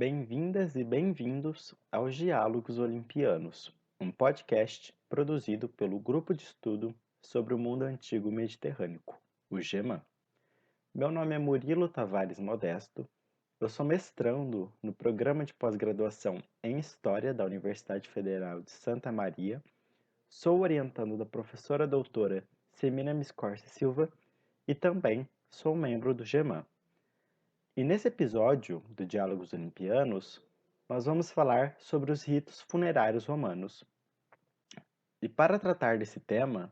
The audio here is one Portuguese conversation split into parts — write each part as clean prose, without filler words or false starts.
Bem-vindas e bem-vindos aos Diálogos Olimpianos, um podcast produzido pelo Grupo de Estudo sobre o Mundo Antigo Mediterrâneo, o GEMAN. Meu nome é Murilo Tavares Modesto, eu sou mestrando no Programa de Pós-Graduação em História da Universidade Federal de Santa Maria, sou orientando da professora doutora Semina Miscorce Silva e também sou membro do GEMAN. E nesse episódio do Diálogos Olimpianos, nós vamos falar sobre os ritos funerários romanos. E para tratar desse tema,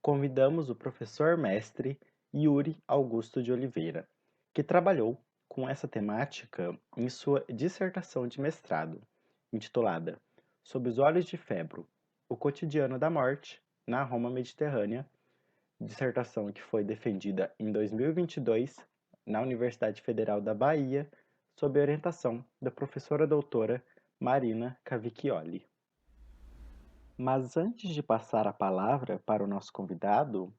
convidamos o professor mestre Yuri Augusto de Oliveira, que trabalhou com essa temática em sua dissertação de mestrado, intitulada Sob os Olhos de Febro, o cotidiano da morte na Roma Mediterrânea, dissertação que foi defendida em 2022 na Universidade Federal da Bahia, sob a orientação da professora doutora Marina Cavicchioli. Mas antes de passar a palavra para o nosso convidado,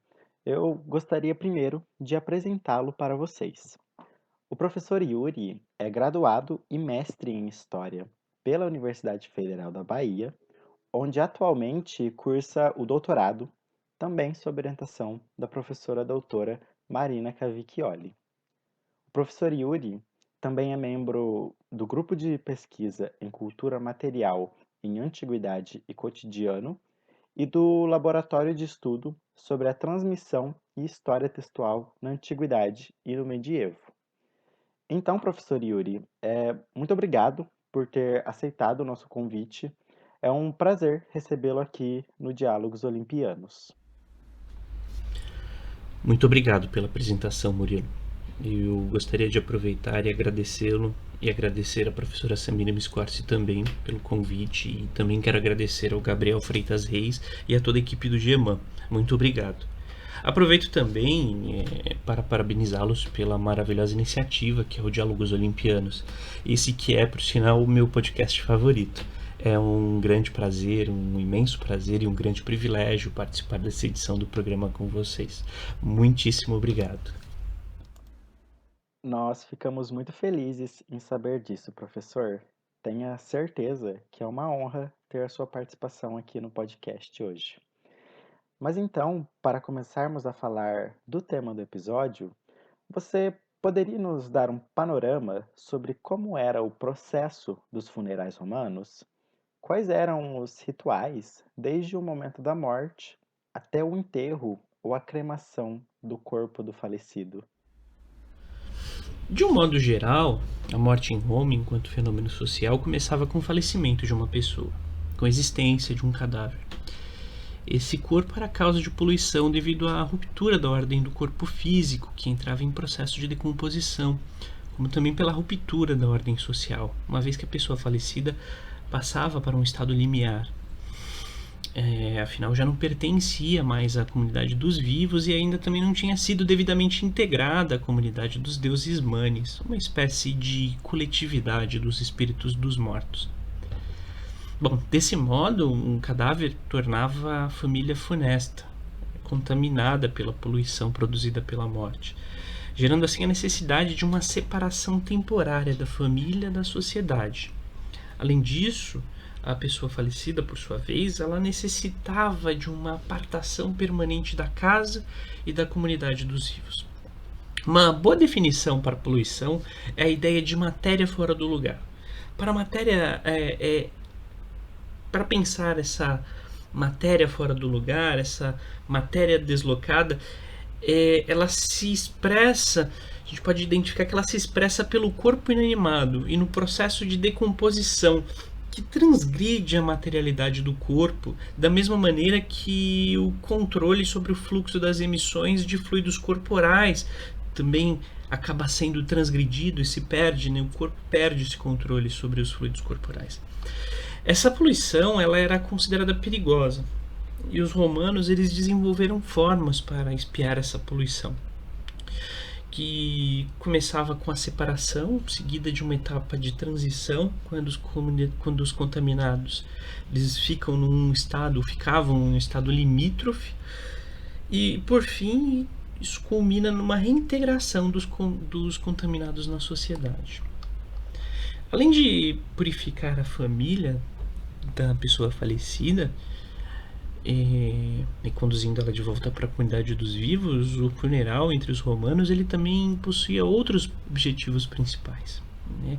eu gostaria primeiro de apresentá-lo para vocês. O professor Yuri é graduado e mestre em História pela Universidade Federal da Bahia, onde atualmente cursa o doutorado, também sob orientação da professora doutora Marina Cavicchioli. O professor Yuri também é membro do Grupo de Pesquisa em Cultura Material em Antiguidade e Cotidiano e do Laboratório de Estudo sobre a Transmissão e História Textual na Antiguidade e no Medievo. Então, professor Yuri, muito obrigado por ter aceitado o nosso convite. É um prazer recebê-lo aqui no Diálogos Olimpianos. Muito obrigado pela apresentação, Murilo. Eu gostaria de aproveitar e agradecê-lo e agradecer a professora Samira Miscorce também pelo convite, e também quero agradecer ao Gabriel Freitas Reis e a toda a equipe do GEMAN. Muito obrigado. Aproveito também para parabenizá-los pela maravilhosa iniciativa que é o Diálogos Olimpianos, esse que é, por sinal, o meu podcast favorito. É um grande prazer, um imenso prazer e um grande privilégio participar dessa edição do programa com vocês. Muitíssimo obrigado. Nós ficamos muito felizes em saber disso, professor. Tenha certeza que é uma honra ter a sua participação aqui no podcast hoje. Mas então, para começarmos a falar do tema do episódio, você poderia nos dar um panorama sobre como era o processo dos funerais romanos? Quais eram os rituais desde o momento da morte até o enterro ou a cremação do corpo do falecido? De um modo geral, a morte em Roma, enquanto fenômeno social, começava com o falecimento de uma pessoa, com a existência de um cadáver. Esse corpo era causa de poluição devido à ruptura da ordem do corpo físico, que entrava em processo de decomposição, como também pela ruptura da ordem social, uma vez que a pessoa falecida passava para um estado limiar. Afinal, já não pertencia mais à comunidade dos vivos e ainda também não tinha sido devidamente integrada à comunidade dos deuses manes, uma espécie de coletividade dos espíritos dos mortos. Bom, desse modo, um cadáver tornava a família funesta, contaminada pela poluição produzida pela morte, gerando assim a necessidade de uma separação temporária da família da sociedade. Além disso, a pessoa falecida, por sua vez, ela necessitava de uma apartação permanente da casa e da comunidade dos vivos. Uma boa definição para a poluição é a ideia de matéria fora do lugar. Para a matéria, para pensar essa matéria fora do lugar, essa matéria deslocada, ela se expressa, a gente pode identificar que ela se expressa pelo corpo inanimado e no processo de decomposição, que transgride a materialidade do corpo, da mesma maneira que o controle sobre o fluxo das emissões de fluidos corporais também acaba sendo transgredido e se perde, né? O corpo perde esse controle sobre os fluidos corporais. Essa poluição ela era considerada perigosa e os romanos eles desenvolveram formas para espiar essa poluição, que começava com a separação, seguida de uma etapa de transição, quando os contaminados eles ficavam num estado limítrofe, e por fim isso culmina numa reintegração dos contaminados na sociedade. Além de purificar a família da pessoa falecida e conduzindo ela de volta para a comunidade dos vivos, o funeral entre os romanos ele também possuía outros objetivos principais, né?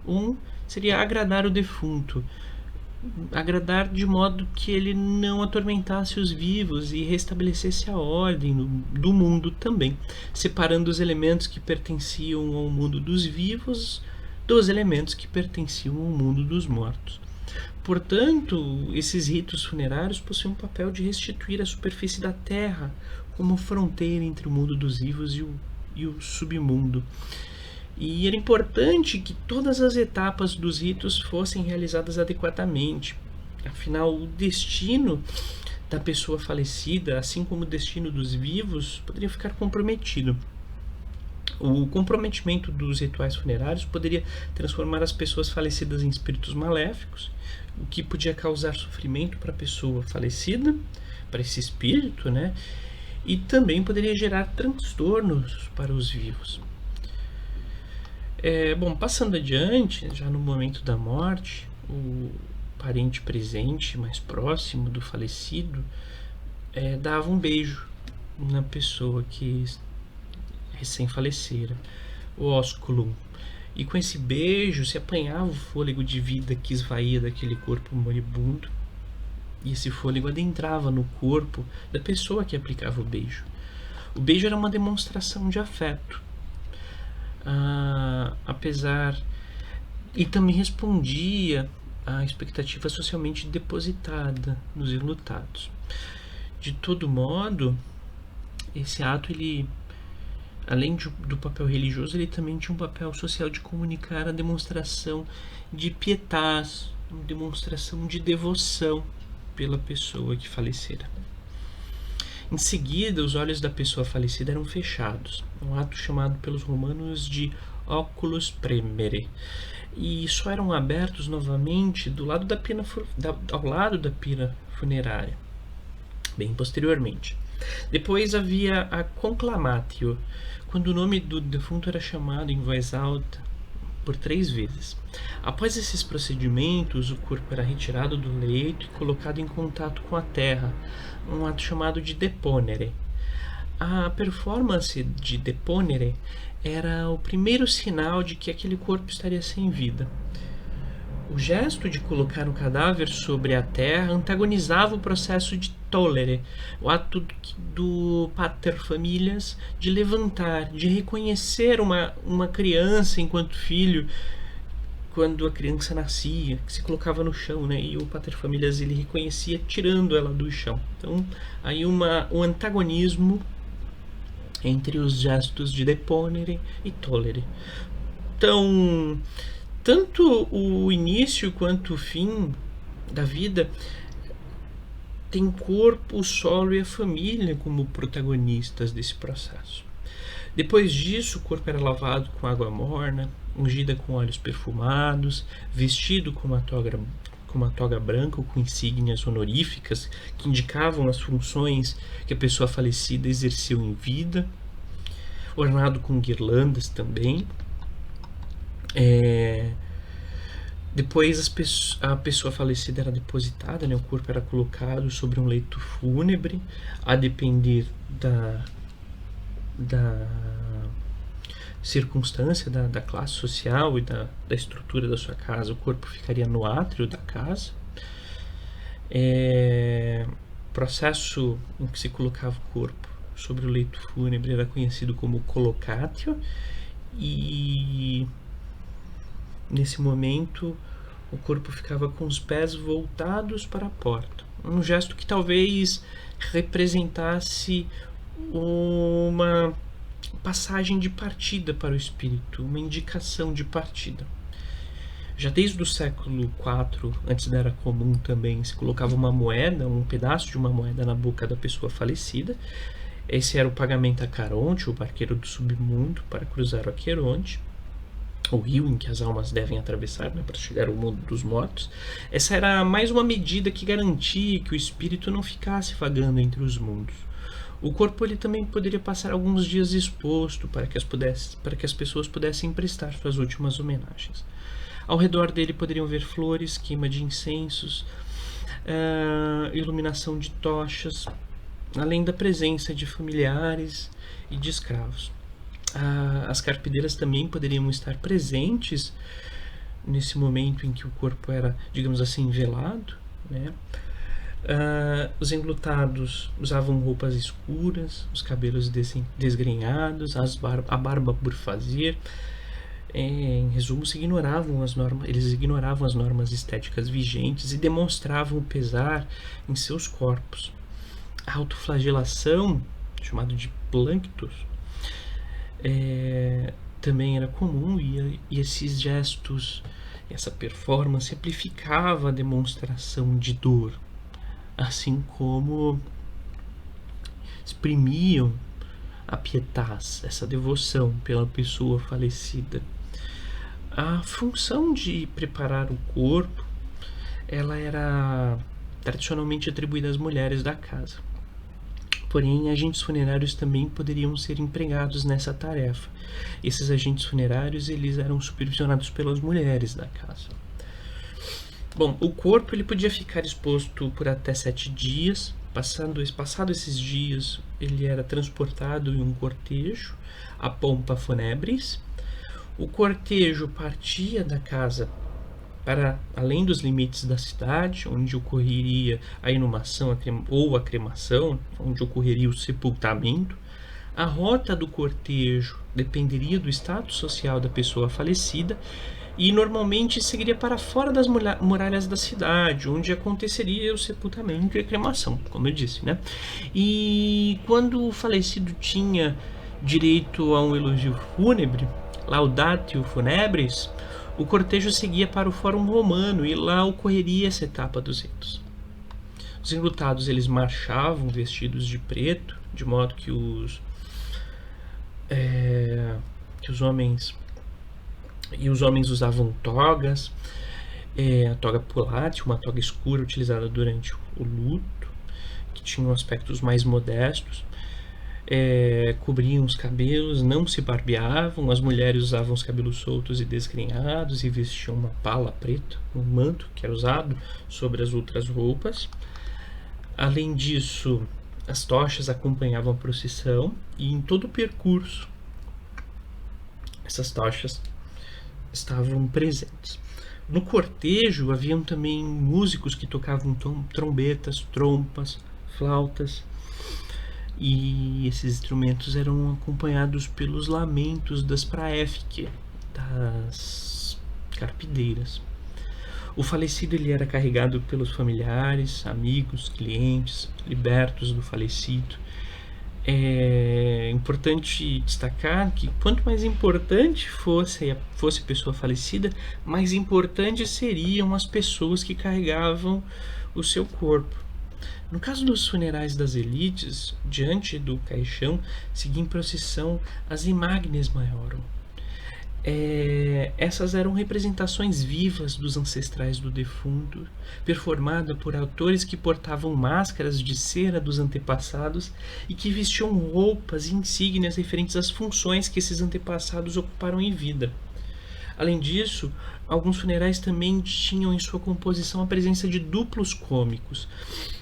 Um seria agradar o defunto, agradar de modo que ele não atormentasse os vivos e restabelecesse a ordem do mundo também, separando os elementos que pertenciam ao mundo dos vivos dos elementos que pertenciam ao mundo dos mortos. Portanto, esses ritos funerários possuem um papel de restituir a superfície da terra como fronteira entre o mundo dos vivos e o submundo. E era importante que todas as etapas dos ritos fossem realizadas adequadamente. Afinal, o destino da pessoa falecida, assim como o destino dos vivos, poderia ficar comprometido. O comprometimento dos rituais funerários poderia transformar as pessoas falecidas em espíritos maléficos, o que podia causar sofrimento para a pessoa falecida, para esse espírito, né? E também poderia gerar transtornos para os vivos. Bom, passando adiante, já no momento da morte, o parente presente, mais próximo do falecido, dava um beijo na pessoa que recém-falecera, o ósculum. E com esse beijo se apanhava o fôlego de vida que esvaía daquele corpo moribundo, e esse fôlego adentrava no corpo da pessoa que aplicava o beijo. O beijo era uma demonstração de afeto, apesar, e também respondia à expectativa socialmente depositada nos enlutados. De todo modo, esse ato, ele, além do papel religioso, ele também tinha um papel social de comunicar a demonstração de pietas, uma demonstração de devoção pela pessoa que falecera. Em seguida, os olhos da pessoa falecida eram fechados, um ato chamado pelos romanos de oculus premere, e só eram abertos novamente ao lado da pira funerária, bem posteriormente. Depois havia a conclamatio, quando o nome do defunto era chamado em voz alta por 3 vezes. Após esses procedimentos, o corpo era retirado do leito e colocado em contato com a terra, um ato chamado de deponere. A performance de deponere era o primeiro sinal de que aquele corpo estaria sem vida. O gesto de colocar o cadáver sobre a terra antagonizava o processo de tolere, o ato do paterfamilias de levantar, de reconhecer uma criança enquanto filho, quando a criança nascia, que se colocava no chão, né? E o paterfamilias ele reconhecia tirando ela do chão. Então, aí um antagonismo entre os gestos de deponere e tolere. Então, tanto o início quanto o fim da vida tem o corpo, o solo e a família como protagonistas desse processo. Depois disso, o corpo era lavado com água morna, ungida com óleos perfumados, vestido com uma toga branca ou com insígnias honoríficas que indicavam as funções que a pessoa falecida exerceu em vida, ornado com guirlandas também. Depois a pessoa falecida era depositada, né? O corpo era colocado sobre um leito fúnebre, a depender da circunstância, da classe social e da estrutura da sua casa. O corpo ficaria no átrio da casa. O processo em que se colocava o corpo sobre o leito fúnebre era conhecido como colocatio, e nesse momento o corpo ficava com os pés voltados para a porta, um gesto que talvez representasse uma passagem de partida para o espírito, uma indicação de partida. Já desde o século IV, antes da Era Comum, também se colocava uma moeda, um pedaço de uma moeda na boca da pessoa falecida. Esse era o pagamento a Caronte, o barqueiro do submundo, para cruzar o Aqueronte, o rio em que as almas devem atravessar, né, para chegar ao mundo dos mortos. Essa era mais uma medida que garantia que o espírito não ficasse vagando entre os mundos. O corpo ele também poderia passar alguns dias exposto para que as pessoas pudessem prestar suas últimas homenagens. Ao redor dele poderiam ver flores, queima de incensos, iluminação de tochas, além da presença de familiares e de escravos. As carpideiras também poderiam estar presentes nesse momento em que o corpo era, digamos assim, velado, né? Os enlutados usavam roupas escuras, os cabelos desgrenhados, a barba por fazer. Em resumo, eles ignoravam as normas estéticas vigentes e demonstravam o pesar em seus corpos. A autoflagelação, chamado de planctos, também era comum, e esses gestos, essa performance amplificava a demonstração de dor, assim como exprimiam a pietas, essa devoção pela pessoa falecida. A função de preparar o corpo, ela era tradicionalmente atribuída às mulheres da casa. Porém, agentes funerários também poderiam ser empregados nessa tarefa. Esses agentes funerários, eles eram supervisionados pelas mulheres da casa. Bom, o corpo ele podia ficar exposto por até 7 dias. Passado esses dias, ele era transportado em um cortejo, a pompa funebris. O cortejo partia da casa para além dos limites da cidade, onde ocorreria a inumação ou a cremação, onde ocorreria o sepultamento. A rota do cortejo dependeria do status social da pessoa falecida e normalmente seguiria para fora das muralhas da cidade, onde aconteceria o sepultamento e a cremação, como eu disse, né? E quando o falecido tinha direito a um elogio fúnebre, laudatio funebris, o cortejo seguia para o Fórum Romano e lá ocorreria essa etapa dos ritos. Os enlutados eles marchavam vestidos de preto, de modo que os homens usavam togas, a toga pulate, uma toga escura utilizada durante o luto, que tinham aspectos mais modestos. Cobriam os cabelos, não se barbeavam. As mulheres usavam os cabelos soltos e desgrenhados e vestiam uma pala preta, um manto que era usado sobre as outras roupas. Além disso, as tochas acompanhavam a procissão e em todo o percurso essas tochas estavam presentes. No cortejo haviam também músicos que tocavam trombetas, trompas, flautas, e esses instrumentos eram acompanhados pelos lamentos das praefike, das carpideiras. O falecido ele era carregado pelos familiares, amigos, clientes, libertos do falecido. É importante destacar que quanto mais importante fosse a pessoa falecida, mais importantes seriam as pessoas que carregavam o seu corpo. No caso dos funerais das elites, diante do caixão seguia em procissão as Imagnes Maiorum. Essas eram representações vivas dos ancestrais do defunto, performada por autores que portavam máscaras de cera dos antepassados e que vestiam roupas e insígnias referentes às funções que esses antepassados ocuparam em vida. Além disso, alguns funerais também tinham em sua composição a presença de duplos cômicos.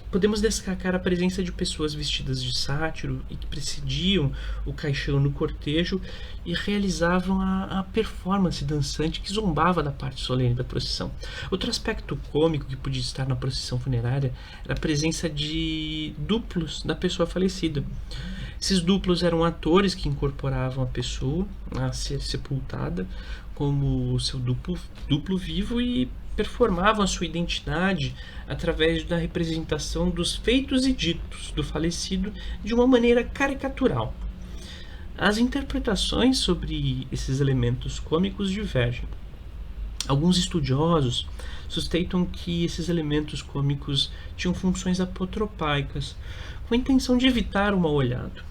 Podemos destacar a presença de pessoas vestidas de sátiro e que presidiam o caixão no cortejo e realizavam a performance dançante que zombava da parte solene da procissão. Outro aspecto cômico que podia estar na procissão funerária era a presença de duplos da pessoa falecida. Esses duplos eram atores que incorporavam a pessoa a ser sepultada como seu duplo vivo e performavam a sua identidade através da representação dos feitos e ditos do falecido de uma maneira caricatural. As interpretações sobre esses elementos cômicos divergem. Alguns estudiosos sustentam que esses elementos cômicos tinham funções apotropaicas, com a intenção de evitar o mal-olhado.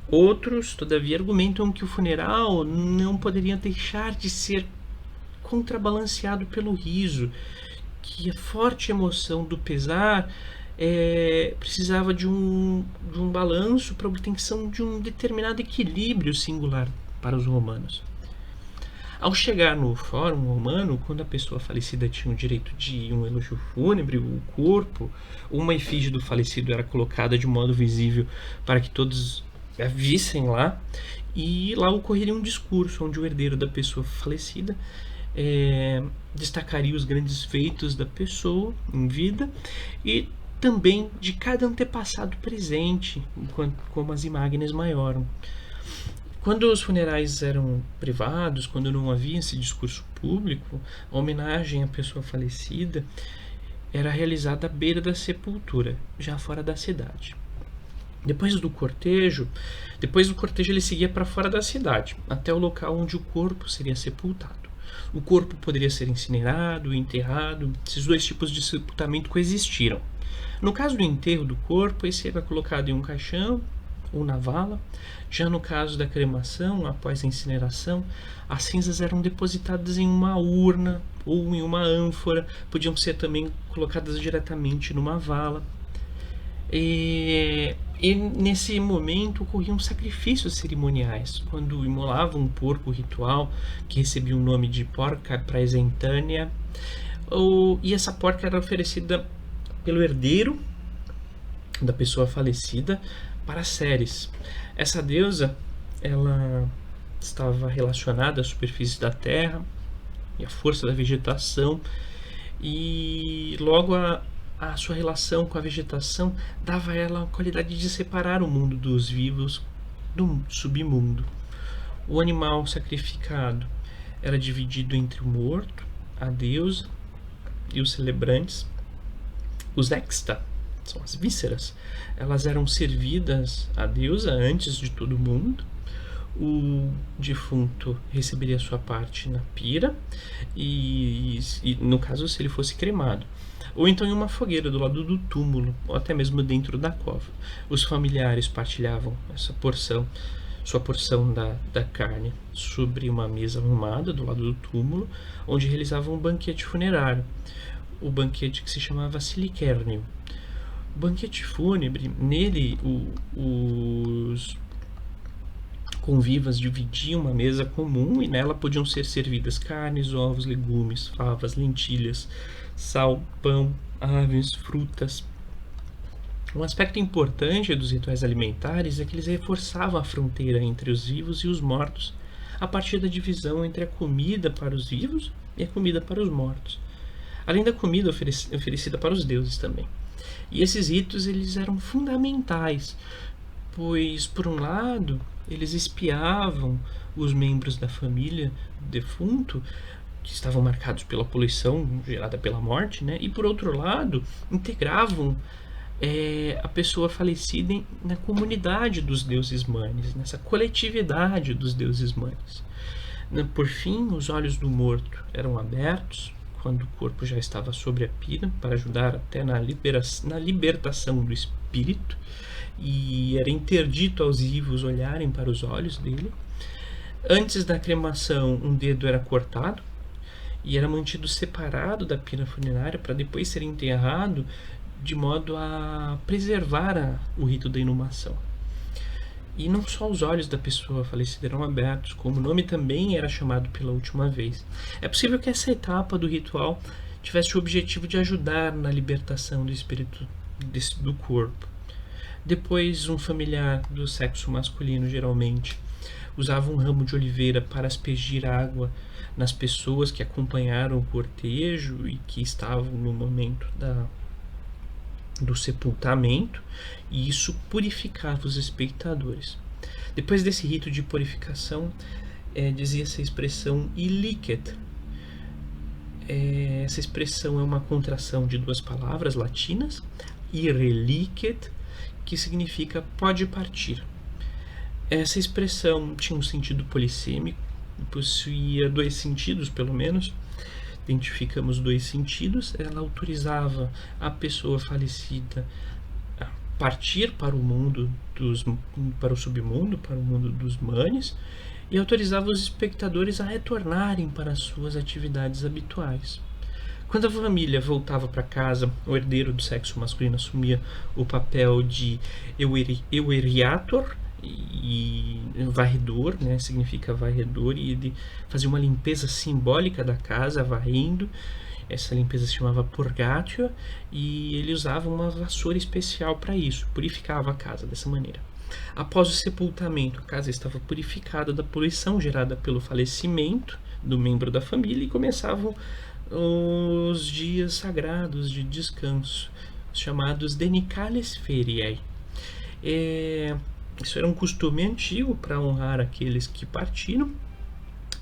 Outros, todavia, argumentam que o funeral não poderia deixar de ser contrabalanceado pelo riso, que a forte emoção do pesar precisava de um balanço para a obtenção de um determinado equilíbrio singular para os romanos. Ao chegar no fórum romano, quando a pessoa falecida tinha o direito de um elogio fúnebre, o corpo, uma efígie do falecido era colocada de modo visível para que todos a vissem lá, e lá ocorreria um discurso onde o herdeiro da pessoa falecida destacaria os grandes feitos da pessoa em vida e também de cada antepassado presente, como as imagens maiorum. Quando os funerais eram privados, quando não havia esse discurso público, a homenagem à pessoa falecida era realizada à beira da sepultura, já fora da cidade. Depois do cortejo ele seguia para fora da cidade, até o local onde o corpo seria sepultado. O corpo poderia ser incinerado, enterrado, esses dois tipos de sepultamento coexistiram. No caso do enterro do corpo, esse era colocado em um caixão ou na vala. Já no caso da cremação, após a incineração, as cinzas eram depositadas em uma urna ou em uma ânfora, podiam ser também colocadas diretamente numa vala. E nesse momento ocorriam sacrifícios cerimoniais, quando imolavam um porco ritual que recebia o nome de porca praesentânea, e essa porca era oferecida pelo herdeiro da pessoa falecida para Ceres. Essa deusa, ela estava relacionada à superfície da terra e à força da vegetação, e logo a sua relação com a vegetação dava a ela a qualidade de separar o mundo dos vivos do submundo. O animal sacrificado era dividido entre o morto, a deusa e os celebrantes. Os exta, são as vísceras, elas eram servidas à deusa antes de todo mundo. O defunto receberia sua parte na pira, e no caso se ele fosse cremado, ou então em uma fogueira do lado do túmulo, ou até mesmo dentro da cova. Os familiares partilhavam sua porção da carne sobre uma mesa arrumada do lado do túmulo, onde realizavam um banquete funerário, o banquete que se chamava silicérnio. O banquete fúnebre, nele os convivas dividiam uma mesa comum e nela podiam ser servidas carnes, ovos, legumes, favas, lentilhas, sal, pão, aves, frutas. Um aspecto importante dos rituais alimentares é que eles reforçavam a fronteira entre os vivos e os mortos, a partir da divisão entre a comida para os vivos e a comida para os mortos, além da comida oferecida para os deuses também. E esses ritos eles eram fundamentais, pois, por um lado, eles espiavam os membros da família do defunto, que estavam marcados pela poluição gerada pela morte, né? E por outro lado, integravam a pessoa falecida na comunidade dos deuses manes, nessa coletividade dos deuses manes. Por fim, os olhos do morto eram abertos quando o corpo já estava sobre a pira, para ajudar até na libertação do espírito, e era interdito aos vivos olharem para os olhos dele. Antes da cremação, um dedo era cortado e era mantido separado da pira funerária para depois ser enterrado, de modo a preservar o rito da inumação. E não só os olhos da pessoa falecida eram abertos, como o nome também era chamado pela última vez. É possível que essa etapa do ritual tivesse o objetivo de ajudar na libertação do espírito do corpo. Depois, um familiar do sexo masculino, geralmente, usava um ramo de oliveira para aspergir água nas pessoas que acompanharam o cortejo e que estavam no momento do sepultamento, e isso purificava os espectadores. Depois desse rito de purificação, dizia-se a expressão ilicet. Essa expressão é uma contração de duas palavras latinas, irelicet, que significa pode partir. Essa expressão tinha um sentido polissêmico, possuía dois sentidos pelo menos. Identificamos dois sentidos. Ela autorizava a pessoa falecida a partir para o mundo para o submundo, para o mundo dos manes, e autorizava os espectadores a retornarem para as suas atividades habituais. Quando a família voltava para casa, o herdeiro do sexo masculino assumia o papel de eueriator, e varredor, né, significa varredor, e ele fazia uma limpeza simbólica da casa, varrendo. Essa limpeza se chamava purgatio, e ele usava uma vassoura especial para isso, purificava a casa dessa maneira. Após o sepultamento, a casa estava purificada da poluição gerada pelo falecimento do membro da família, e começavam os dias sagrados de descanso, chamados Denicales Feriae. Isso era um costume antigo para honrar aqueles que partiram.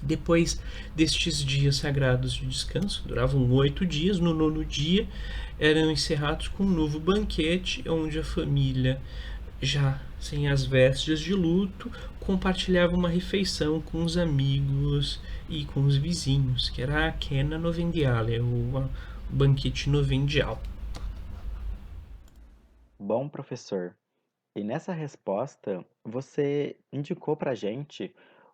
Depois destes dias sagrados de descanso, duravam 8 dias, no 9º dia eram encerrados com um novo banquete, onde a família, já sem as vestes de luto, compartilhava uma refeição com os amigos e com os vizinhos, que era a cena novendiale, o banquete novendial. Bom, professor, e nessa resposta você indicou para a gente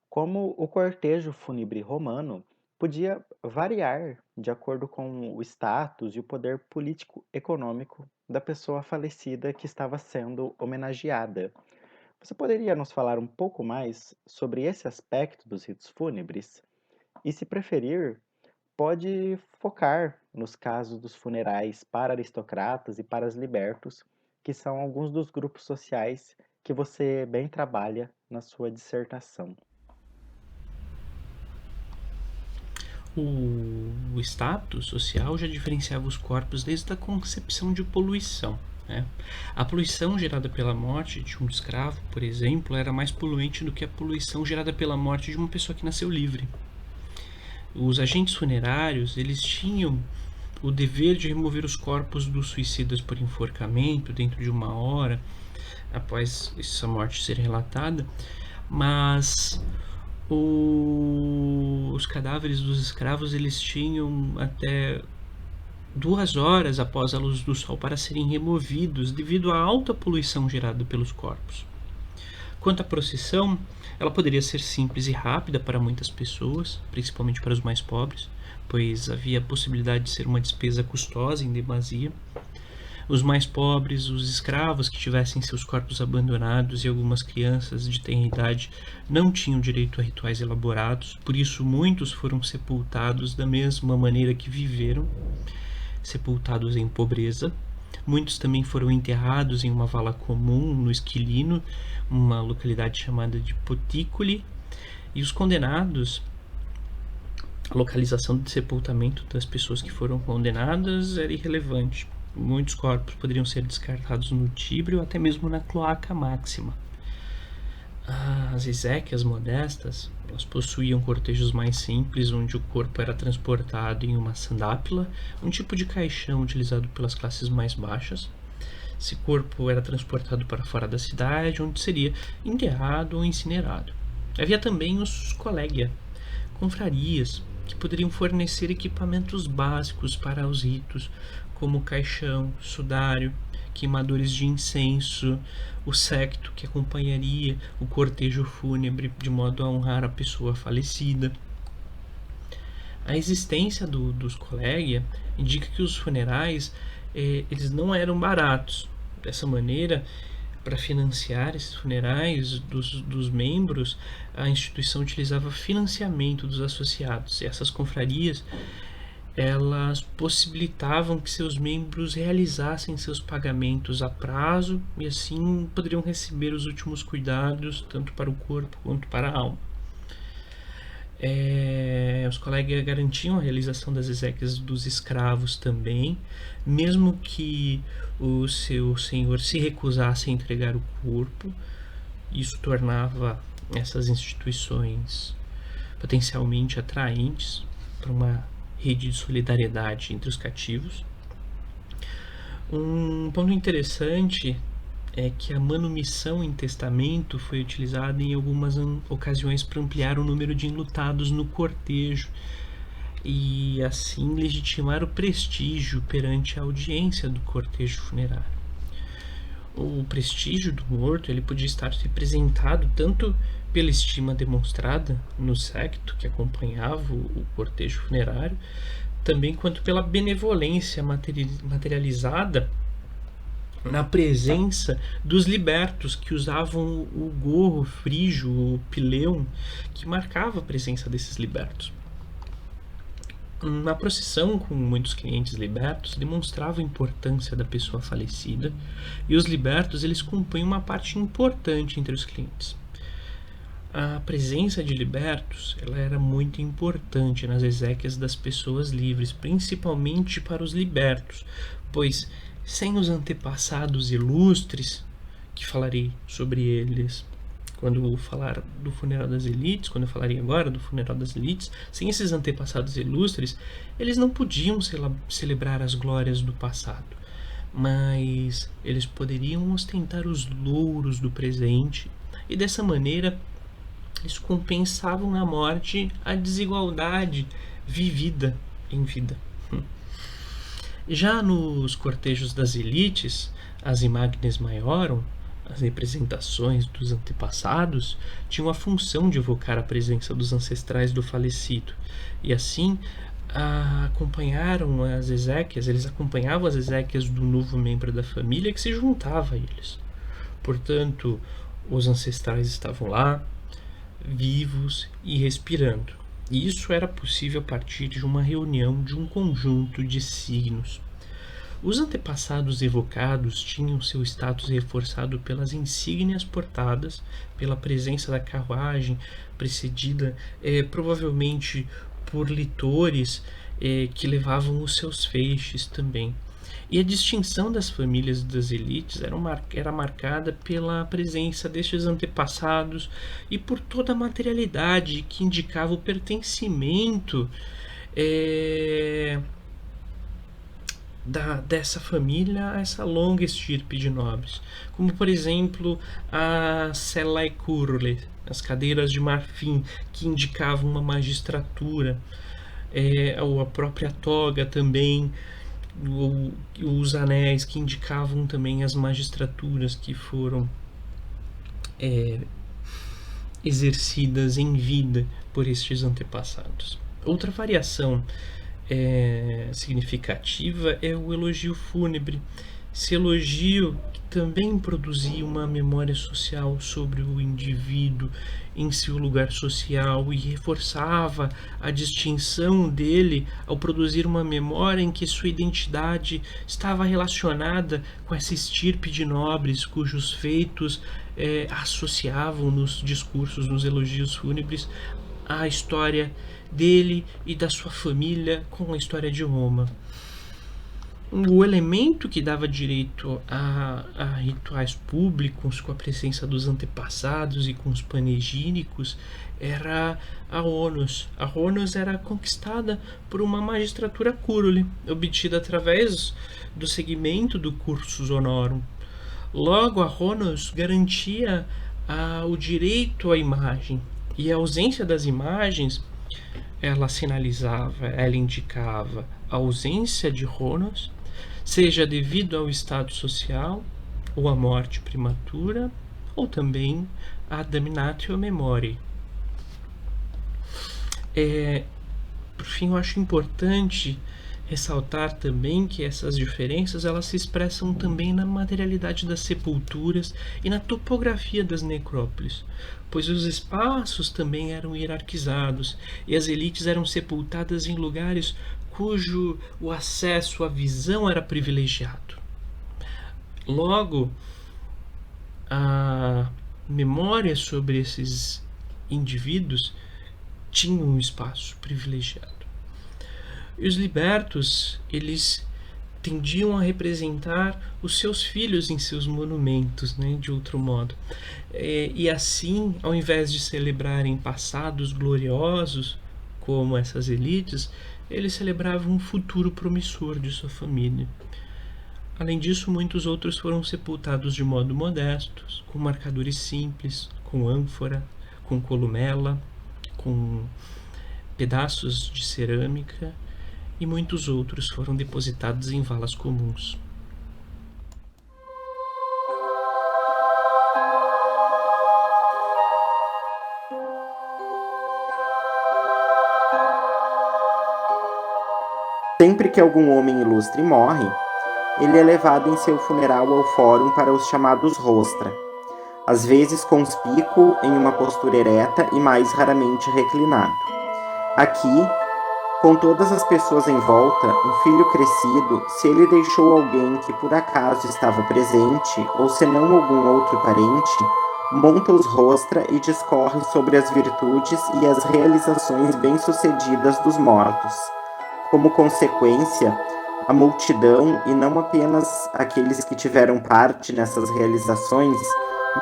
como o cortejo fúnebre romano podia variar de acordo com o status e o poder político-econômico da pessoa falecida que estava sendo homenageada. Você poderia nos falar um pouco mais sobre esse aspecto dos ritos fúnebres? E, se preferir, pode focar nos casos dos funerais para aristocratas e para os libertos, que são alguns dos grupos sociais que você bem trabalha na sua dissertação. O status social já diferenciava os corpos desde a concepção de poluição, né? A poluição gerada pela morte de um escravo, por exemplo, era mais poluente do que a poluição gerada pela morte de uma pessoa que nasceu livre. Os agentes funerários, eles tinham o dever de remover os corpos dos suicidas por enforcamento dentro de 1 hora após essa morte ser relatada, mas os cadáveres dos escravos, eles tinham até 2 horas após a luz do sol para serem removidos devido à alta poluição gerada pelos corpos. Quanto à procissão, ela poderia ser simples e rápida para muitas pessoas, principalmente para os mais pobres, pois havia a possibilidade de ser uma despesa custosa em demasia. Os mais pobres, os escravos que tivessem seus corpos abandonados e algumas crianças de tenra idade não tinham direito a rituais elaborados, por isso muitos foram sepultados da mesma maneira que viveram, sepultados em pobreza. Muitos também foram enterrados em uma vala comum, no Esquilino, uma localidade chamada de Poticoli, e os condenados, a localização de sepultamento das pessoas que foram condenadas era irrelevante. Muitos corpos poderiam ser descartados no Tibre ou até mesmo na Cloaca Máxima. As exéquias modestas, elas possuíam cortejos mais simples, onde o corpo era transportado em uma sandápila, um tipo de caixão utilizado pelas classes mais baixas. Esse corpo era transportado para fora da cidade, onde seria enterrado ou incinerado. Havia também os collegia, confrarias, que poderiam fornecer equipamentos básicos para os ritos, como caixão, sudário, queimadores de incenso, o séquito que acompanharia o cortejo fúnebre de modo a honrar a pessoa falecida. A existência dos collegia indica que os funerais eles não eram baratos. Dessa maneira, para financiar esses funerais dos membros, a instituição utilizava financiamento dos associados. E essas confrarias, elas possibilitavam que seus membros realizassem seus pagamentos a prazo e assim poderiam receber os últimos cuidados, tanto para o corpo quanto para a alma. Os colegas garantiam a realização das exéquias dos escravos também, mesmo que o seu senhor se recusasse a entregar o corpo. Isso tornava essas instituições potencialmente atraentes para uma rede de solidariedade entre os cativos. Um ponto interessante é que a manumissão em testamento foi utilizada em algumas ocasiões para ampliar o número de enlutados no cortejo e assim legitimar o prestígio perante a audiência do cortejo funerário. O prestígio do morto ele podia estar representado tanto pela estima demonstrada no séquito que acompanhava o cortejo funerário, também quanto pela benevolência materializada na presença dos libertos, que usavam o gorro frígio, o pileum, que marcava a presença desses libertos. Na procissão com muitos clientes libertos, demonstrava a importância da pessoa falecida, e os libertos eles compunham uma parte importante entre os clientes. A presença de libertos ela era muito importante nas exéquias das pessoas livres, principalmente para os libertos, pois sem os antepassados ilustres, que falarei sobre eles quando eu falar do funeral das elites, quando eu falarei agora do funeral das elites, sem esses antepassados ilustres, eles não podiam celebrar as glórias do passado, mas eles poderiam ostentar os louros do presente, e dessa maneira eles compensavam na morte a desigualdade vivida em vida. Já nos cortejos das elites, as Imagines Maiorum, as representações dos antepassados, tinham a função de evocar a presença dos ancestrais do falecido, e assim acompanhavam as exéquias do novo membro da família que se juntava a eles. Portanto, os ancestrais estavam lá, vivos e respirando. E isso era possível a partir de uma reunião de um conjunto de signos. Os antepassados evocados tinham seu status reforçado pelas insígnias portadas, pela presença da carruagem, precedida provavelmente por litores que levavam os seus feixes também. E a distinção das famílias das elites era marcada pela presença destes antepassados e por toda a materialidade que indicava o pertencimento dessa família a essa longa estirpe de nobres, como por exemplo a sellae curule, as cadeiras de marfim que indicavam uma magistratura, ou a própria toga também, os anéis que indicavam também as magistraturas que foram exercidas em vida por estes antepassados. Outra variação significativa é o elogio fúnebre. Esse elogio que também produzia uma memória social sobre o indivíduo em seu lugar social e reforçava a distinção dele ao produzir uma memória em que sua identidade estava relacionada com essa estirpe de nobres cujos feitos associavam nos discursos, nos elogios fúnebres, a história dele e da sua família com a história de Roma. O elemento que dava direito a rituais públicos com a presença dos antepassados e com os panegíricos era a onus. A onus era conquistada por uma magistratura curule, obtida através do segmento do cursus honorum. Logo, a onus garantia o direito à imagem, e a ausência das imagens ela sinalizava, ela indicava a ausência de onus, seja devido ao estado social, ou à morte prematura, ou também a damnatio memoriae. Por fim, eu acho importante ressaltar também que essas diferenças elas se expressam também na materialidade das sepulturas e na topografia das necrópolis, pois os espaços também eram hierarquizados e as elites eram sepultadas em lugares cujo o acesso à visão era privilegiado. Logo, a memória sobre esses indivíduos tinha um espaço privilegiado. E os libertos, eles tendiam a representar os seus filhos em seus monumentos, né, de outro modo. E assim, ao invés de celebrarem passados gloriosos, como essas elites, eles celebravam um futuro promissor de sua família. Além disso, muitos outros foram sepultados de modo modesto, com marcadores simples, com ânfora, com columela, com pedaços de cerâmica, e muitos outros foram depositados em valas comuns. Sempre que algum homem ilustre morre, ele é levado em seu funeral ao fórum para os chamados rostra, às vezes conspícuo em uma postura ereta e mais raramente reclinado. Aqui, com todas as pessoas em volta, um filho crescido, se ele deixou alguém que por acaso estava presente, ou senão algum outro parente, monta os rostra e discorre sobre as virtudes e as realizações bem-sucedidas dos mortos. Como consequência, a multidão, e não apenas aqueles que tiveram parte nessas realizações,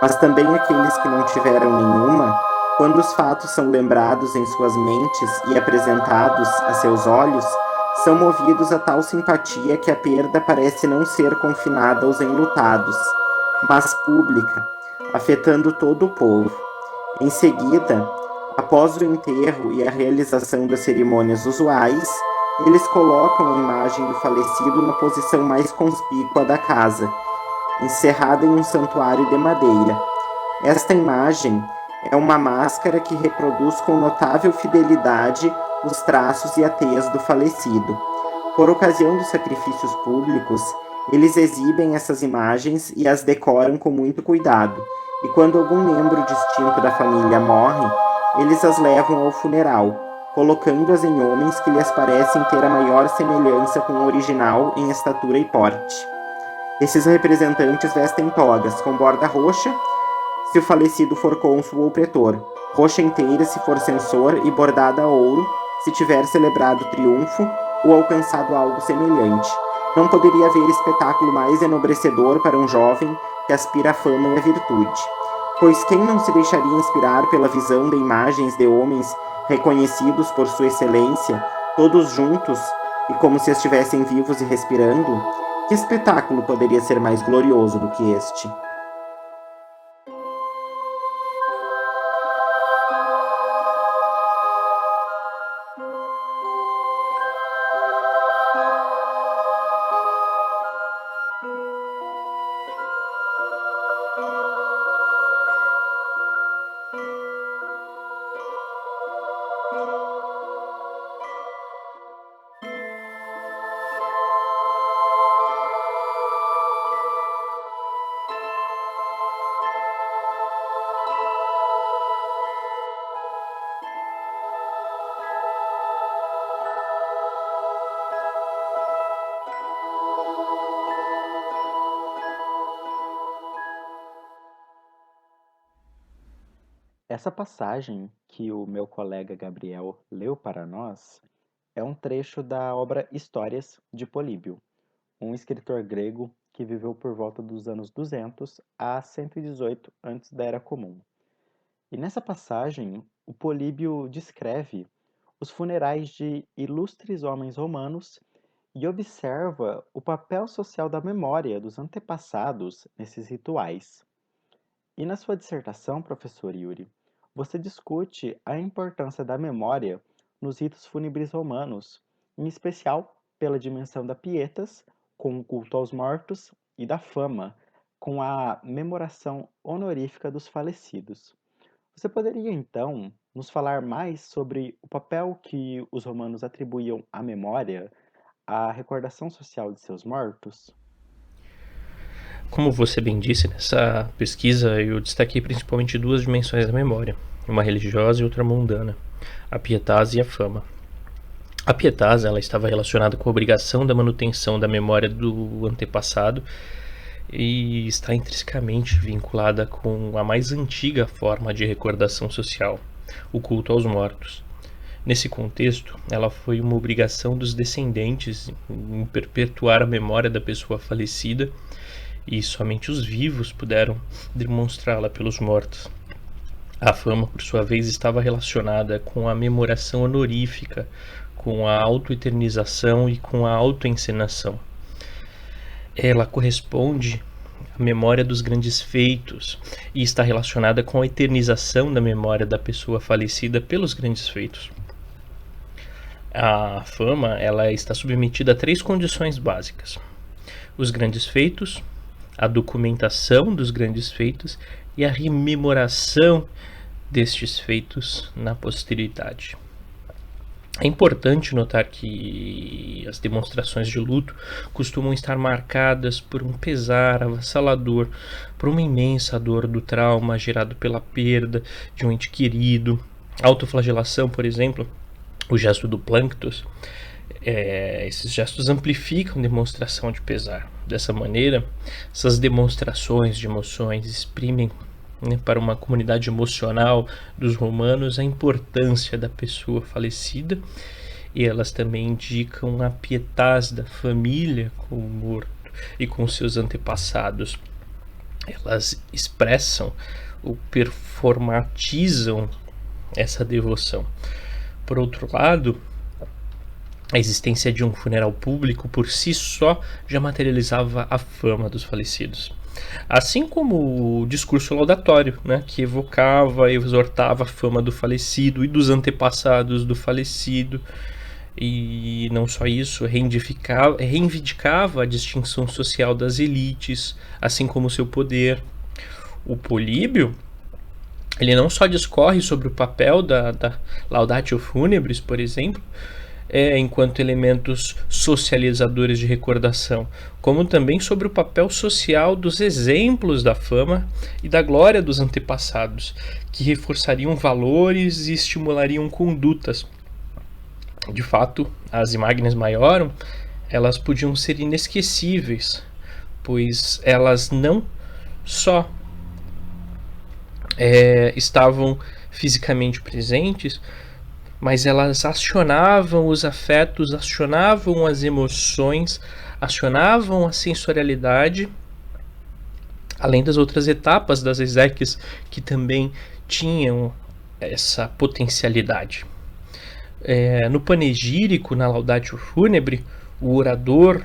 mas também aqueles que não tiveram nenhuma, quando os fatos são lembrados em suas mentes e apresentados a seus olhos, são movidos a tal simpatia que a perda parece não ser confinada aos enlutados, mas pública, afetando todo o povo. Em seguida, após o enterro e a realização das cerimônias usuais, eles colocam a imagem do falecido na posição mais conspícua da casa, encerrada em um santuário de madeira. Esta imagem é uma máscara que reproduz com notável fidelidade os traços e a tez do falecido. Por ocasião dos sacrifícios públicos, eles exibem essas imagens e as decoram com muito cuidado, e quando algum membro distinto da família morre, eles as levam ao funeral, colocando-as em homens que lhes parecem ter a maior semelhança com o original em estatura e porte. Esses representantes vestem togas com borda roxa, se o falecido for cônsul ou pretor, roxa inteira se for censor e bordada a ouro, se tiver celebrado triunfo ou alcançado algo semelhante. Não poderia haver espetáculo mais enobrecedor para um jovem que aspira à fama e à virtude. Pois quem não se deixaria inspirar pela visão de imagens de homens reconhecidos por sua excelência, todos juntos e como se estivessem vivos e respirando? Que espetáculo poderia ser mais glorioso do que este? Essa passagem que o meu colega Gabriel leu para nós é um trecho da obra Histórias de Políbio, um escritor grego que viveu por volta dos anos 200 a 118 antes da Era Comum. E nessa passagem, o Políbio descreve os funerais de ilustres homens romanos e observa o papel social da memória dos antepassados nesses rituais. E na sua dissertação, professor Yuri, você discute a importância da memória nos ritos fúnebres romanos, em especial pela dimensão da pietas, com o culto aos mortos, e da fama, com a memoração honorífica dos falecidos. Você poderia, então, nos falar mais sobre o papel que os romanos atribuíam à memória, à recordação social de seus mortos? Como você bem disse, nessa pesquisa eu destaquei principalmente duas dimensões da memória, uma religiosa e outra mundana, a pietase e a fama. A pietase ela estava relacionada com a obrigação da manutenção da memória do antepassado e está intrinsecamente vinculada com a mais antiga forma de recordação social, o culto aos mortos. Nesse contexto, ela foi uma obrigação dos descendentes em perpetuar a memória da pessoa falecida, e somente os vivos puderam demonstrá-la pelos mortos. A fama, por sua vez, estava relacionada com a memoração honorífica, com a autoeternização e com a autoencenação. Ela corresponde à memória dos grandes feitos e está relacionada com a eternização da memória da pessoa falecida pelos grandes feitos. A fama ela está submetida a três condições básicas: os grandes feitos, a documentação dos grandes feitos e a rememoração destes feitos na posteridade. É importante notar que as demonstrações de luto costumam estar marcadas por um pesar avassalador, por uma imensa dor do trauma gerado pela perda de um ente querido. Autoflagelação, por exemplo, o gesto do Planctus, esses gestos amplificam a demonstração de pesar. Dessa maneira, essas demonstrações de emoções exprimem, né, para uma comunidade emocional dos romanos a importância da pessoa falecida, e elas também indicam a pietas da família com o morto e com seus antepassados. Elas expressam ou performatizam essa devoção. Por outro lado, a existência de um funeral público por si só já materializava a fama dos falecidos. Assim como o discurso laudatório, né, que evocava e exortava a fama do falecido e dos antepassados do falecido. E não só isso, reivindicava a distinção social das elites, assim como seu poder. O Políbio, ele não só discorre sobre o papel da Laudatio Funebris, por exemplo, enquanto elementos socializadores de recordação, como também sobre o papel social dos exemplos da fama e da glória dos antepassados, que reforçariam valores e estimulariam condutas. De fato, as Imagens Maiorum, elas podiam ser inesquecíveis, pois elas não só estavam fisicamente presentes, mas elas acionavam os afetos, acionavam as emoções, acionavam a sensorialidade, além das outras etapas das exéquias que também tinham essa potencialidade. No panegírico, na Laudatio Funebre, o orador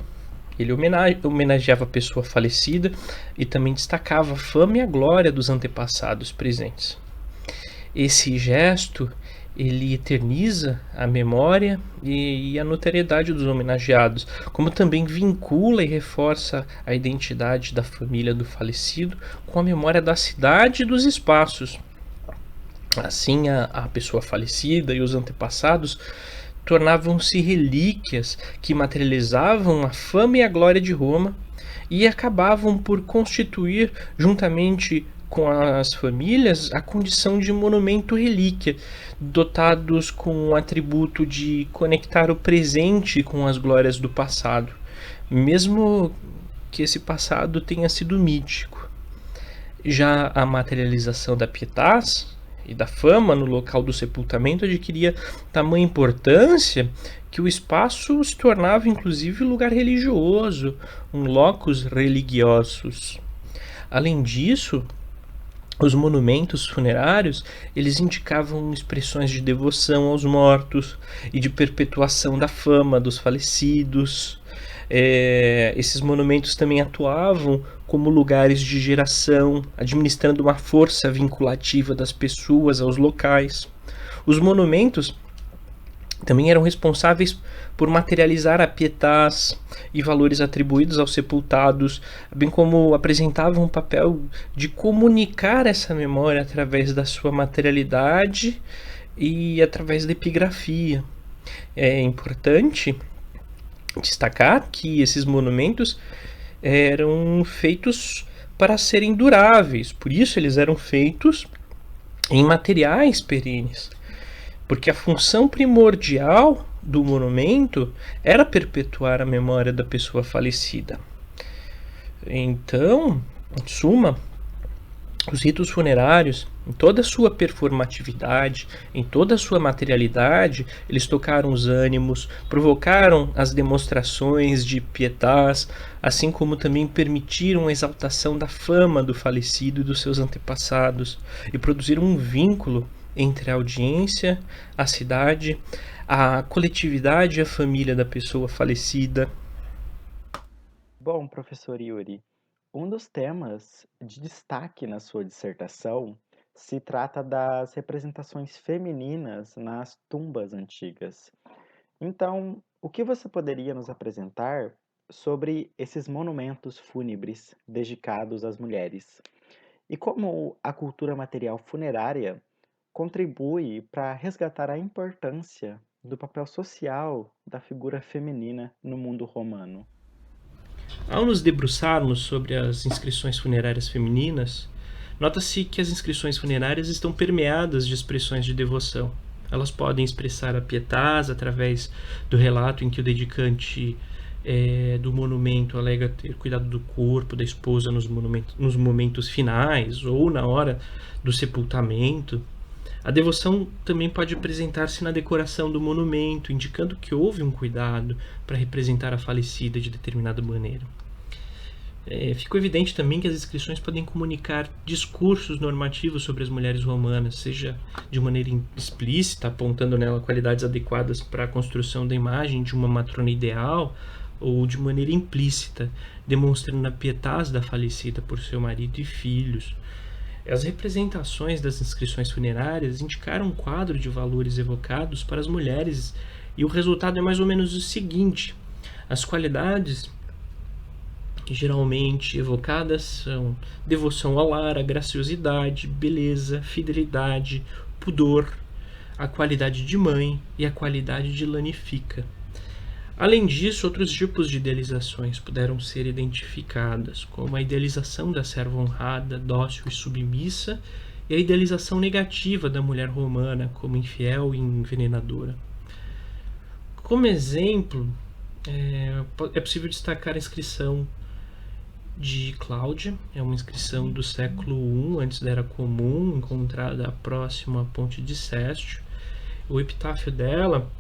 ele homenageava a pessoa falecida e também destacava a fama e a glória dos antepassados presentes. Esse gesto ele eterniza a memória e a notoriedade dos homenageados, como também vincula e reforça a identidade da família do falecido com a memória da cidade e dos espaços. Assim, a pessoa falecida e os antepassados tornavam-se relíquias que materializavam a fama e a glória de Roma e acabavam por constituir, juntamente com as famílias, a condição de monumento relíquia, dotados com o atributo de conectar o presente com as glórias do passado, mesmo que esse passado tenha sido mítico. Já a materialização da pietas e da fama no local do sepultamento adquiria tamanha importância que o espaço se tornava inclusive lugar religioso, um locus religiosus. Além disso, os monumentos funerários, eles indicavam expressões de devoção aos mortos e de perpetuação da fama dos falecidos. Esses monumentos também atuavam como lugares de geração, administrando uma força vinculativa das pessoas aos locais. Os monumentos também eram responsáveis por materializar a pietas e valores atribuídos aos sepultados, bem como apresentavam um papel de comunicar essa memória através da sua materialidade e através da epigrafia. É importante destacar que esses monumentos eram feitos para serem duráveis, por isso eles eram feitos em materiais perenes, porque a função primordial do monumento era perpetuar a memória da pessoa falecida. Então, em suma, os ritos funerários, em toda a sua performatividade, em toda a sua materialidade, eles tocaram os ânimos, provocaram as demonstrações de pietas, assim como também permitiram a exaltação da fama do falecido e dos seus antepassados, e produziram um vínculo entre a audiência, a cidade, a coletividade e a família da pessoa falecida. Bom, professor Yuri, um dos temas de destaque na sua dissertação se trata das representações femininas nas tumbas antigas. Então, o que você poderia nos apresentar sobre esses monumentos fúnebres dedicados às mulheres? E como a cultura material funerária contribui para resgatar a importância do papel social da figura feminina no mundo romano. Ao nos debruçarmos sobre as inscrições funerárias femininas, nota-se que as inscrições funerárias estão permeadas de expressões de devoção. Elas podem expressar a pietade através do relato em que o dedicante do monumento alega ter cuidado do corpo da esposa nos momentos finais ou na hora do sepultamento. A devoção também pode apresentar-se na decoração do monumento, indicando que houve um cuidado para representar a falecida de determinada maneira. Ficou evidente também que as inscrições podem comunicar discursos normativos sobre as mulheres romanas, seja de maneira explícita, apontando nela qualidades adequadas para a construção da imagem de uma matrona ideal, ou de maneira implícita, demonstrando a piedade da falecida por seu marido e filhos. As representações das inscrições funerárias indicaram um quadro de valores evocados para as mulheres, e o resultado é mais ou menos o seguinte: as qualidades geralmente evocadas são devoção ao lar, a graciosidade, beleza, fidelidade, pudor, a qualidade de mãe e a qualidade de lanifica. Além disso, outros tipos de idealizações puderam ser identificadas, como a idealização da serva honrada, dócil e submissa, e a idealização negativa da mulher romana, como infiel e envenenadora. Como exemplo, é possível destacar a inscrição de Cláudia, é uma inscrição do século I, antes da Era Comum, encontrada próximo à ponte de Sestio. O epitáfio dela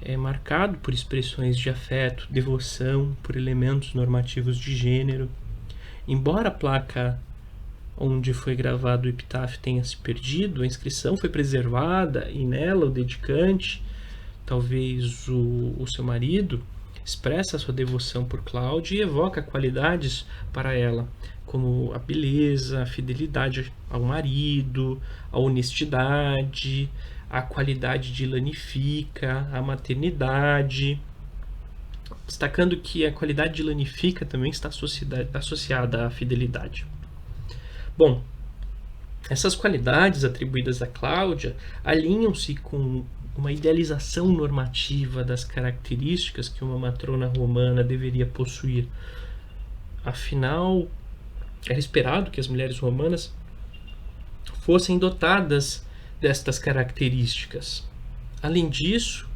é marcado por expressões de afeto, devoção, por elementos normativos de gênero. Embora a placa onde foi gravado o epitáfio tenha se perdido, a inscrição foi preservada e nela o dedicante, talvez o seu marido, expressa a sua devoção por Cláudia e evoca qualidades para ela, como a beleza, a fidelidade ao marido, a honestidade, a qualidade de lanifica, a maternidade, destacando que a qualidade de lanifica também está associada à fidelidade. Bom, essas qualidades atribuídas a Cláudia alinham-se com uma idealização normativa das características que uma matrona romana deveria possuir. Afinal, era esperado que as mulheres romanas fossem dotadas destas características. Além disso,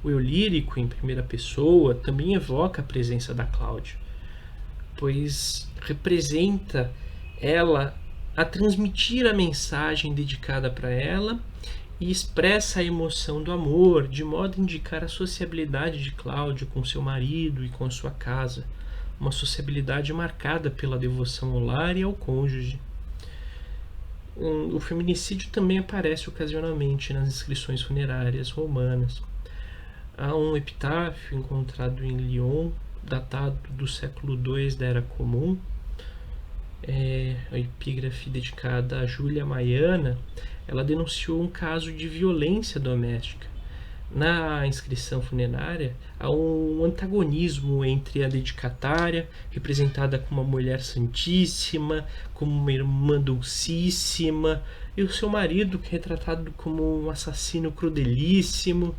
o eu lírico em primeira pessoa também evoca a presença da Cláudia, pois representa ela a transmitir a mensagem dedicada para ela e expressa a emoção do amor, de modo a indicar a sociabilidade de Cláudia com seu marido e com a sua casa, uma sociabilidade marcada pela devoção ao lar e ao cônjuge. O feminicídio também aparece ocasionalmente nas inscrições funerárias romanas. Há um epitáfio encontrado em Lyon, datado do século II da Era Comum, a epígrafe dedicada a Júlia Maiana. Ela denunciou um caso de violência doméstica. Na inscrição funerária, há um antagonismo entre a dedicatária, representada como uma mulher santíssima, como uma irmã dulcíssima, e o seu marido, que é retratado como um assassino crudelíssimo.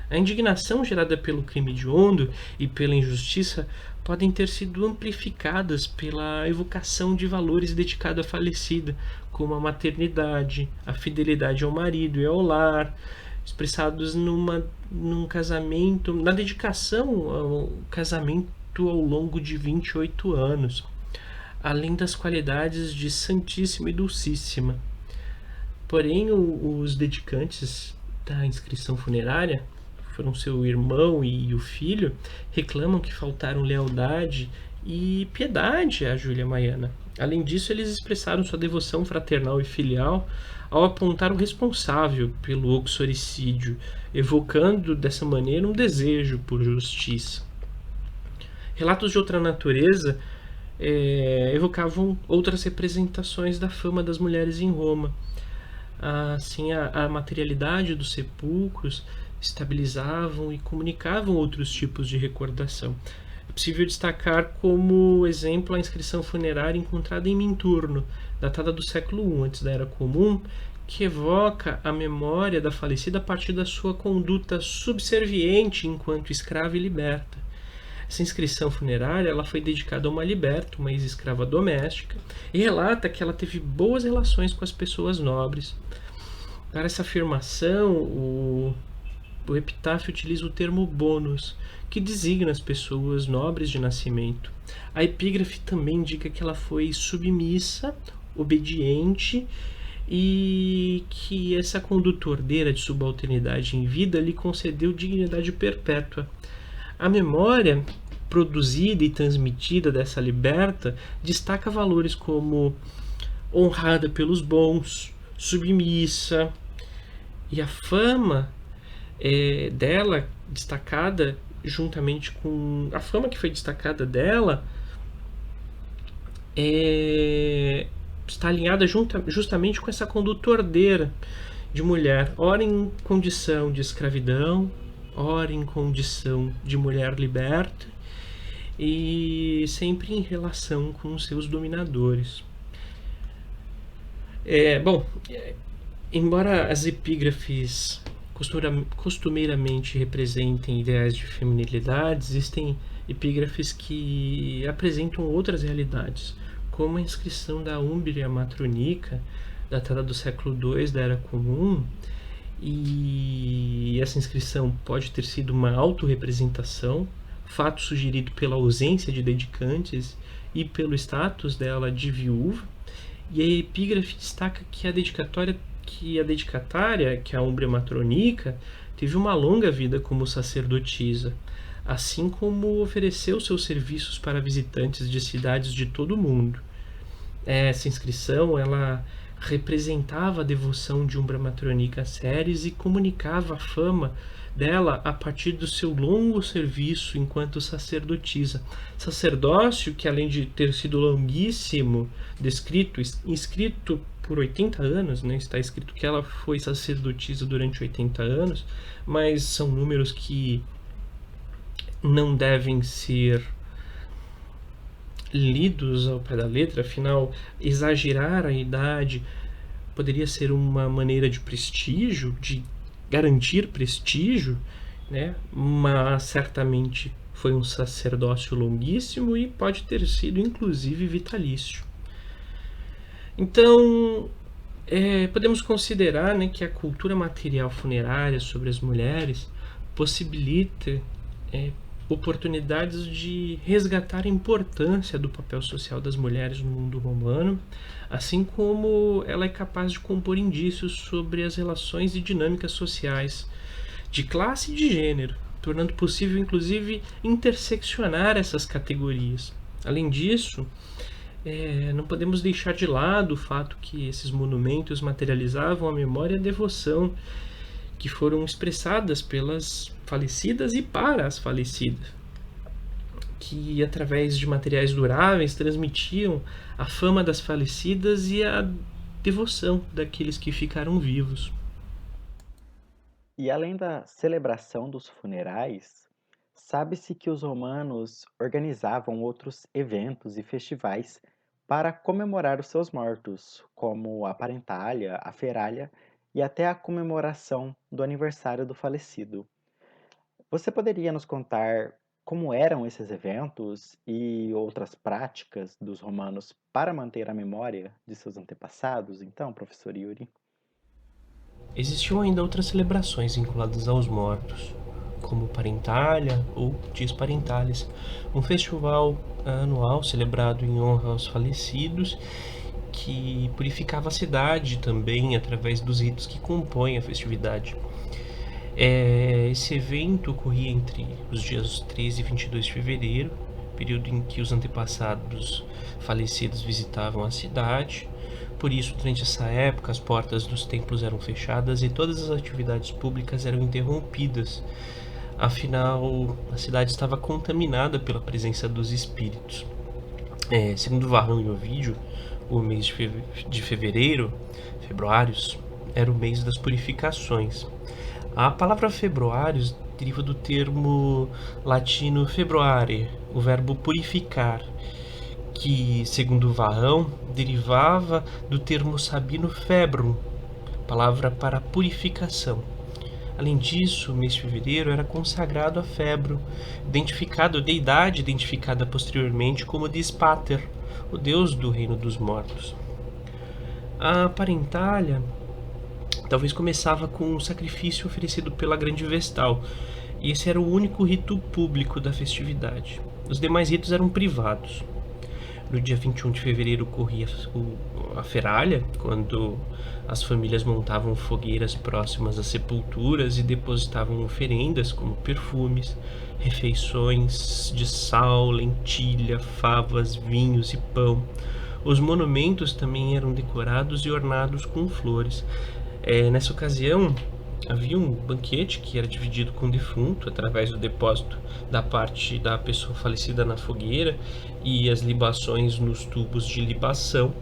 A indignação gerada pelo crime hediondo e pela injustiça podem ter sido amplificadas pela evocação de valores dedicados à falecida, como a maternidade, a fidelidade ao marido e ao lar, expressados num casamento, na dedicação ao casamento ao longo de 28 anos, além das qualidades de Santíssima e Dulcíssima. Porém, os dedicantes da inscrição funerária, que foram seu irmão e o filho, reclamam que faltaram lealdade e piedade a Júlia Maiana. Além disso, eles expressaram sua devoção fraternal e filial ao apontar o responsável pelo uxoricídio, evocando dessa maneira um desejo por justiça. Relatos de outra natureza evocavam outras representações da fama das mulheres em Roma. Assim, a materialidade dos sepulcros estabilizavam e comunicavam outros tipos de recordação. É possível destacar como exemplo a inscrição funerária encontrada em Minturno, datada do século I antes da Era Comum, que evoca a memória da falecida a partir da sua conduta subserviente enquanto escrava e liberta. Essa inscrição funerária ela foi dedicada a uma liberta, uma ex-escrava doméstica, e relata que ela teve boas relações com as pessoas nobres. Para essa afirmação, o epitáfio utiliza o termo bônus, que designa as pessoas nobres de nascimento. A epígrafe também indica que ela foi submissa, obediente, e que essa conduta ordeira de subalternidade em vida lhe concedeu dignidade perpétua. A memória produzida e transmitida dessa liberta destaca valores como honrada pelos bons, submissa, e a fama dela destacada juntamente com a fama que foi destacada dela está alinhada justamente com essa conduta ordeira de mulher, ora em condição de escravidão, ora em condição de mulher liberta, e sempre em relação com os seus dominadores. Embora as epígrafes costumeiramente representem ideais de feminilidade, existem epígrafes que apresentam outras realidades, como a inscrição da Umbria Matronica, datada do século II da Era Comum, e essa inscrição pode ter sido uma autorrepresentação, fato sugerido pela ausência de dedicantes e pelo status dela de viúva, e a epígrafe destaca que a dedicatária, que é a Umbria Matronica, teve uma longa vida como sacerdotisa, assim como ofereceu seus serviços para visitantes de cidades de todo o mundo. Essa inscrição ela representava a devoção de Umbria Matronica a Ceres e comunicava a fama dela a partir do seu longo serviço enquanto sacerdotisa. Sacerdócio que, além de ter sido longuíssimo, inscrito por 80 anos, né? Está escrito que ela foi sacerdotisa durante 80 anos, mas são números que não devem ser lidos ao pé da letra, afinal, exagerar a idade poderia ser uma maneira de prestígio, de garantir prestígio, né? Mas certamente foi um sacerdócio longuíssimo e pode ter sido inclusive vitalício. Então, podemos considerar, né, que a cultura material funerária sobre as mulheres possibilita oportunidades de resgatar a importância do papel social das mulheres no mundo romano, assim como ela é capaz de compor indícios sobre as relações e dinâmicas sociais de classe e de gênero, tornando possível, inclusive, interseccionar essas categorias. Além disso, não podemos deixar de lado o fato que esses monumentos materializavam a memória e a devoção que foram expressadas pelas falecidas e para as falecidas, que através de materiais duráveis transmitiam a fama das falecidas e a devoção daqueles que ficaram vivos. E além da celebração dos funerais, sabe-se que os romanos organizavam outros eventos e festivais para comemorar os seus mortos, como a Parentalia, a Feralia e até a comemoração do aniversário do falecido. Você poderia nos contar como eram esses eventos e outras práticas dos romanos para manter a memória de seus antepassados, então, professor Yuri? Existiam ainda outras celebrações vinculadas aos mortos, como Parentalia ou Dies Parentalis, um festival anual celebrado em honra aos falecidos, que purificava a cidade também através dos ritos que compõem a festividade. Esse evento ocorria entre os dias 13 e 22 de fevereiro, período em que os antepassados falecidos visitavam a cidade. Por isso, durante essa época, as portas dos templos eram fechadas e todas as atividades públicas eram interrompidas. Afinal, a cidade estava contaminada pela presença dos espíritos. Segundo Varrão e Ovídio, o mês de fevereiro, februários, era o mês das purificações. A palavra februários deriva do termo latino februare, o verbo purificar, que, segundo Varrão, derivava do termo sabino februm, palavra para purificação. Além disso, o mês de fevereiro era consagrado a Febro, deidade identificada posteriormente como Dispater, o deus do reino dos mortos. A parentalha talvez começava com o sacrifício oferecido pela grande Vestal, e esse era o único rito público da festividade. Os demais ritos eram privados. No dia 21 de fevereiro ocorria a feralha, quando as famílias montavam fogueiras próximas às sepulturas e depositavam oferendas como perfumes, refeições de sal, lentilha, favas, vinhos e pão. Os monumentos também eram decorados e ornados com flores. Nessa ocasião, havia um banquete que era dividido com o defunto através do depósito da parte da pessoa falecida na fogueira e as libações nos tubos de libação.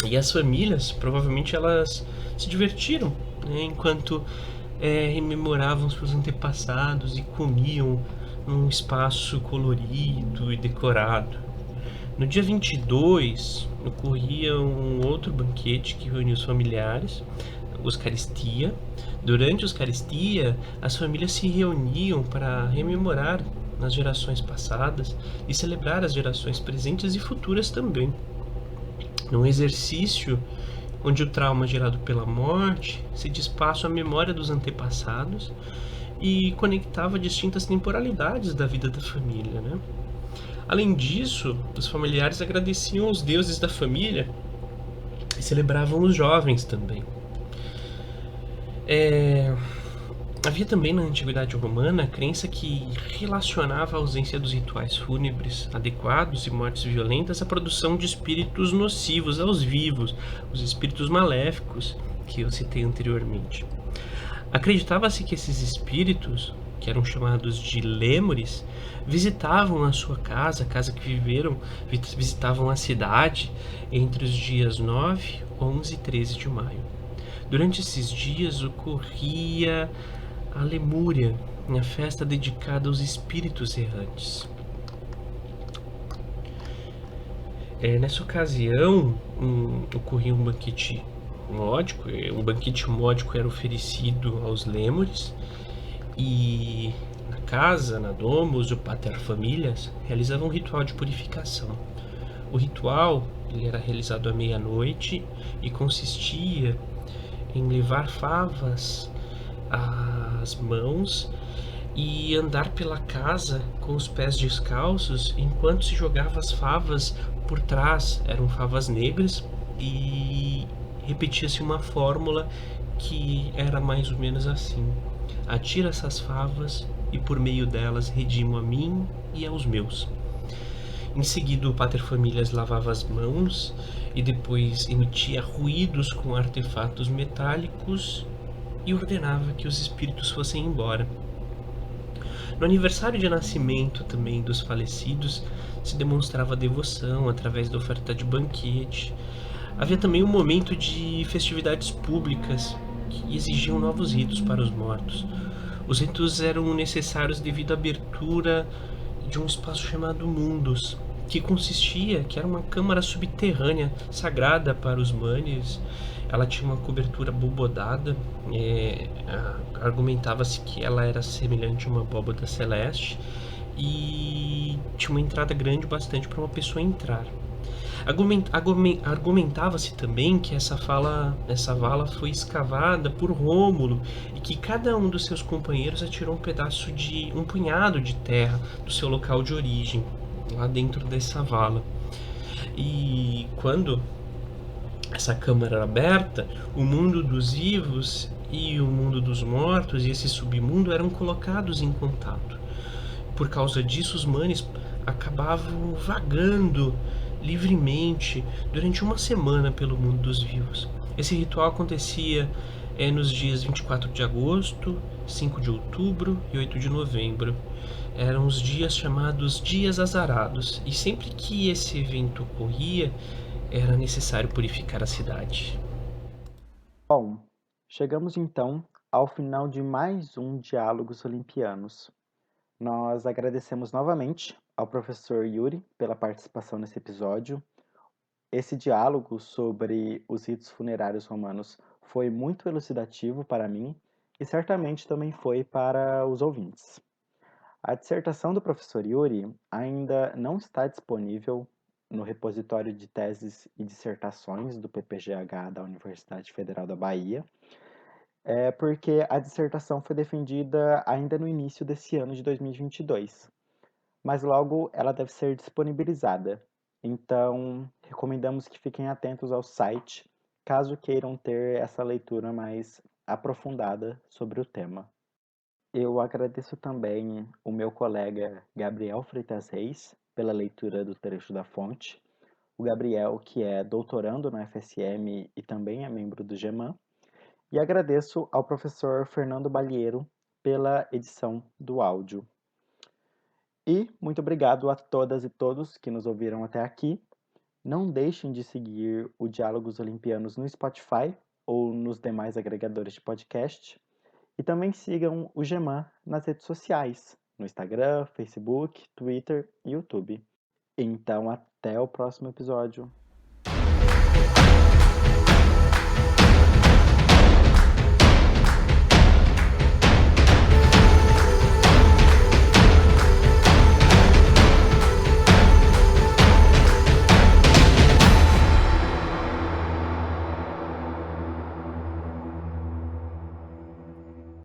E as famílias, provavelmente, elas se divertiram, né, enquanto rememoravam seus antepassados e comiam num espaço colorido e decorado. No dia 22, ocorria um outro banquete que reunia os familiares, a Eucaristia. Durante a Eucaristia, as famílias se reuniam para rememorar as gerações passadas e celebrar as gerações presentes e futuras também. Num exercício onde o trauma gerado pela morte se despaça à memória dos antepassados e conectava distintas temporalidades da vida da família, né? Além disso, os familiares agradeciam os deuses da família e celebravam os jovens também. Havia também na Antiguidade Romana a crença que relacionava a ausência dos rituais fúnebres adequados e mortes violentas à produção de espíritos nocivos aos vivos, os espíritos maléficos que eu citei anteriormente. Acreditava-se que esses espíritos, que eram chamados de lêmures, visitavam a sua casa, a casa que viveram, visitavam a cidade entre os dias 9, 11 e 13 de maio. Durante esses dias ocorria a Lemúria, a festa dedicada aos espíritos errantes. Nessa ocasião, ocorria um banquete módico. Um banquete módico era oferecido aos lêmures, e na casa, na domus, o pater familias realizava um ritual de purificação. O ritual ele era realizado à meia-noite e consistia em levar favas às mãos e andar pela casa com os pés descalços enquanto se jogava as favas por trás. Eram favas negras e repetia-se uma fórmula que era mais ou menos assim: atira essas favas e por meio delas redimo a mim e aos meus. Em seguida, o pater familias lavava as mãos e depois emitia ruídos com artefatos metálicos e ordenava que os espíritos fossem embora. No aniversário de nascimento também dos falecidos se demonstrava devoção através da oferta de banquete. Havia também um momento de festividades públicas que exigiam novos ritos para os mortos. Os ritos eram necessários devido à abertura de um espaço chamado Mundus, que era uma câmara subterrânea sagrada para os manes. Ela tinha uma cobertura bobodada, argumentava-se que ela era semelhante a uma abóbada celeste e tinha uma entrada grande bastante para uma pessoa entrar. Argumentava-se também que essa vala foi escavada por Rômulo e que cada um dos seus companheiros atirou um punhado de terra do seu local de origem, lá dentro dessa vala. E quando essa câmara era aberta, o mundo dos vivos e o mundo dos mortos e esse submundo eram colocados em contato. Por causa disso, os manes acabavam vagando livremente durante uma semana pelo mundo dos vivos. Esse ritual acontecia nos dias 24 de agosto, 5 de outubro e 8 de novembro. Eram os dias chamados Dias Azarados, e sempre que esse evento ocorria, era necessário purificar a cidade. Bom, chegamos então ao final de mais um Diálogos Olimpianos. Nós agradecemos novamente ao professor Yuri pela participação nesse episódio. Esse diálogo sobre os ritos funerários romanos foi muito elucidativo para mim e certamente também foi para os ouvintes. A dissertação do professor Yuri ainda não está disponível no repositório de teses e dissertações do PPGH da Universidade Federal da Bahia, porque a dissertação foi defendida ainda no início desse ano de 2022, mas logo ela deve ser disponibilizada. Então, recomendamos que fiquem atentos ao site, caso queiram ter essa leitura mais aprofundada sobre o tema. Eu agradeço também o meu colega Gabriel Freitas Reis pela leitura do trecho da fonte. O Gabriel, que é doutorando na FSM e também é membro do GEMAN. E agradeço ao professor Fernando Balheiro pela edição do áudio. E muito obrigado a todas e todos que nos ouviram até aqui. Não deixem de seguir o Diálogos Olimpianos no Spotify ou nos demais agregadores de podcast. E também sigam o GEMAN nas redes sociais, no Instagram, Facebook, Twitter e YouTube. Então, até o próximo episódio.